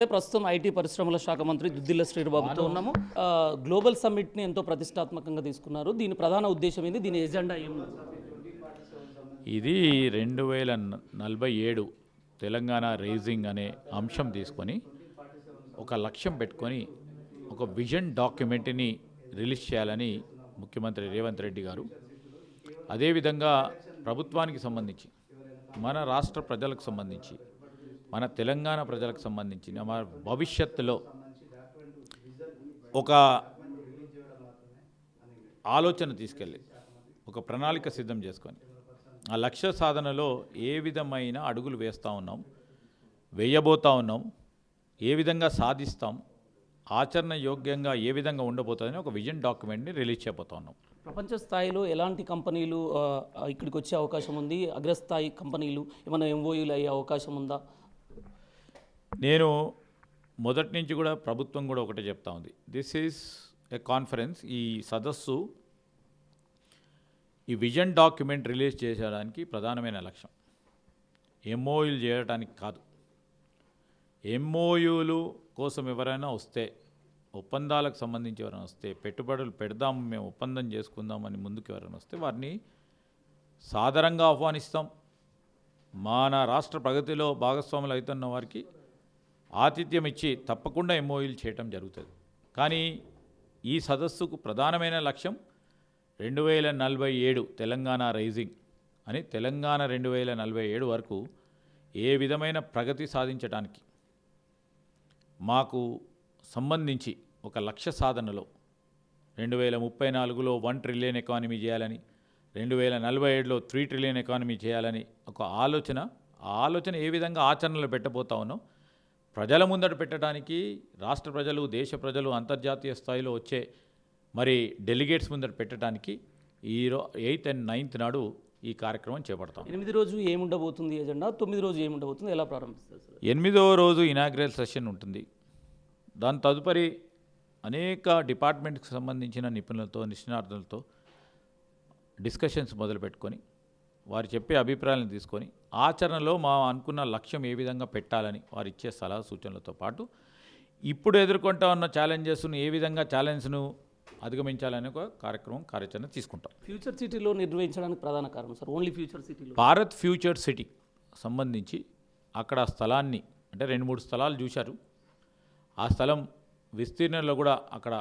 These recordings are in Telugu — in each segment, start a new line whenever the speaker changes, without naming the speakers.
ప్రస్తుతం ఐటీ పరిశ్రమల శాఖ మంత్రి దుద్దిల్ల శ్రీబాబుతో ఉన్నాము. గ్లోబల్ సమ్మిట్ని ఎంతో ప్రతిష్టాత్మకంగా తీసుకున్నారు. దీని ప్రధాన ఉద్దేశం ఏంది? దీని ఎజెండా ఏమి?
ఇది 2047 తెలంగాణ రైజింగ్ అనే అంశం తీసుకొని ఒక లక్ష్యం పెట్టుకొని ఒక విజన్ డాక్యుమెంట్ని రిలీజ్ చేయాలని ముఖ్యమంత్రి రేవంత్ రెడ్డి గారు, అదేవిధంగా ప్రభుత్వానికి సంబంధించి, మన రాష్ట్ర ప్రజలకు సంబంధించి, మన తెలంగాణ ప్రజలకు సంబంధించిన మన భవిష్యత్తులో ఒక ఆలోచన తీసుకెళ్ళి ఒక ప్రణాళిక సిద్ధం చేసుకొని ఆ లక్ష్య సాధనలో ఏ విధమైన అడుగులు వేస్తూ ఉన్నాం, వేయబోతూ ఉన్నాం, ఏ విధంగా సాధిస్తాం, ఆచరణ యోగ్యంగా ఏ విధంగా ఉండబోతుందని ఒక విజన్ డాక్యుమెంట్ని రిలీజ్ చేయబోతా ఉన్నాం.
ప్రపంచ స్థాయిలో ఎలాంటి కంపెనీలు ఇక్కడికి వచ్చే అవకాశం ఉంది? అగ్రస్థాయి కంపెనీలు ఏమైనా ఎంఓయూలు అయ్యే అవకాశం ఉందా?
నేను మొదటి నుంచి కూడా ప్రభుత్వం కూడా ఒకటే చెప్తా ఉంది, దిస్ ఈజ్ ఏ కాన్ఫరెన్స్. ఈ సదస్సు ఈ విజన్ డాక్యుమెంట్ రిలీజ్ చేసేయడానికి ప్రధానమైన లక్ష్యం ఎంఓయూలు చేయడానికి కాదు. ఎంఓయూలు కోసం ఎవరైనా వస్తే, ఒప్పందాలకు సంబంధించి ఎవరైనా వస్తే, పెట్టుబడులు పెడదాం, మేము ఒప్పందం చేసుకుందామని ముందుకు ఎవరైనా వస్తే వారిని సాదరంగా ఆహ్వానిస్తాం. మన రాష్ట్ర ప్రగతిలో భాగస్వాములు అవుతున్న వారికి ఆతిథ్యం ఇచ్చి తప్పకుండా ఎంఓయూలు చేయటం జరుగుతుంది. కానీ ఈ సదస్సుకు ప్రధానమైన లక్ష్యం 2047 తెలంగాణ రైజింగ్ అని, తెలంగాణ 2047 వరకు ఏ విధమైన ప్రగతి సాధించడానికి మాకు సంబంధించి ఒక లక్ష్య సాధనలో 2034లో 1 ట్రిలియన్ ఎకానమీ చేయాలని, 2047లో 3 ట్రిలియన్ ఎకానమీ చేయాలని ఒక ఆలోచన, ఆ ఆలోచన ఏ విధంగా ఆచరణలో పెట్టబోతా ఉన్నాం, ప్రజల ముందట పెట్టడానికి, రాష్ట్ర ప్రజలు, దేశ ప్రజలు, అంతర్జాతీయ స్థాయిలో వచ్చే మరి డెలిగేట్స్ ముందట పెట్టడానికి 8th and 9th నాడు ఈ కార్యక్రమం చేపడతాం.
8వ రోజు ఏముండబోతుంది ఎజెండా? 9వ రోజు ఏముండబోతుంది? ఎలా ప్రారంభిస్తారు సార్?
8వ రోజు ఇనాగ్రల్ సెషన్ ఉంటుంది. దాని తదుపరి అనేక డిపార్ట్మెంట్కి సంబంధించిన నిపుణులతో, నిష్ణార్థులతో డిస్కషన్స్ మొదలుపెట్టుకొని వారు చెప్పే అభిప్రాయాలను తీసుకొని ఆచరణలో మా అనుకున్న లక్ష్యం ఏ విధంగా పెట్టాలని వారు ఇచ్చే సలహా సూచనలతో పాటు ఇప్పుడు ఎదుర్కొంటా ఉన్న ఛాలెంజెస్ను ఏ విధంగా ఛాలెంజ్ను అధిగమించాలనే ఒక కార్యాచరణ తీసుకుంటాం.
ఫ్యూచర్ సిటీలో నిర్వహించడానికి ప్రధాన కారణం సార్, ఓన్లీ ఫ్యూచర్ సిటీలో
భారత్ ఫ్యూచర్ సిటీ సంబంధించి అక్కడ స్థలాన్ని, అంటే 2-3 స్థలాలు చూశారు. ఆ స్థలం విస్తీర్ణంలో కూడా అక్కడ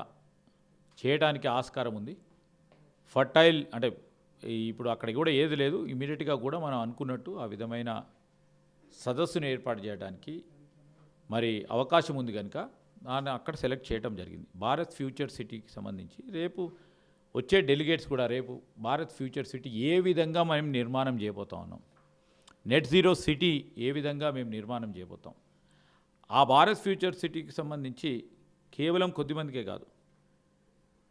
చేయడానికి ఆస్కారం ఉంది. ఫర్టైల్, అంటే ఇప్పుడు అక్కడ కూడా ఏది లేదు, ఇమీడియట్గా కూడా మనం అనుకున్నట్టు ఆ విధమైన సదస్సును ఏర్పాటు చేయడానికి మరి అవకాశం ఉంది కనుక దాన్ని అక్కడ సెలెక్ట్ చేయడం జరిగింది. భారత్ ఫ్యూచర్ సిటీకి సంబంధించి రేపు వచ్చే డెలిగేట్స్ కూడా రేపు భారత్ ఫ్యూచర్ సిటీ ఏ విధంగా మేము నిర్మాణం చేయబోతా ఉన్నాం, నెట్ జీరో సిటీ ఏ విధంగా మేము నిర్మాణం చేయబోతాం, ఆ భారత్ ఫ్యూచర్ సిటీకి సంబంధించి కేవలం కొద్దిమందికే కాదు,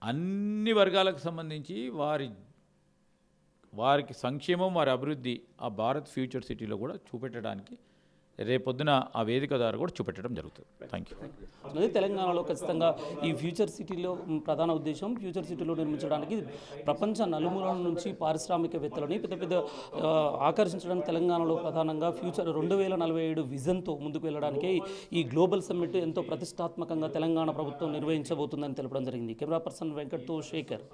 అన్ని వర్గాలకు సంబంధించి వారికి సంక్షేమం, వారి అభివృద్ధి ఆ భారత్ ఫ్యూచర్ సిటీలో కూడా చూపెట్టడానికి రేపొద్దున ఆ వేదిక ద్వారా కూడా చూపెట్టడం జరుగుతుంది. Thank you.
తెలంగాణలో ఖచ్చితంగా ఈ ఫ్యూచర్ సిటీలో ప్రధాన ఉద్దేశం, ఫ్యూచర్ సిటీలో నిర్మించడానికి ప్రపంచ నలుమూలల నుంచి పారిశ్రామికవేత్తలని పెద్ద ఆకర్షించడానికి తెలంగాణలో ప్రధానంగా ఫ్యూచర్ 2047 విజన్తో ముందుకు వెళ్ళడానికి ఈ గ్లోబల్ సమ్మిట్ ఎంతో ప్రతిష్టాత్మకంగా తెలంగాణ ప్రభుత్వం నిర్వహించబోతుందని తెలపడం జరిగింది. కెమెరా పర్సన్ వెంకట్తో శేఖర్.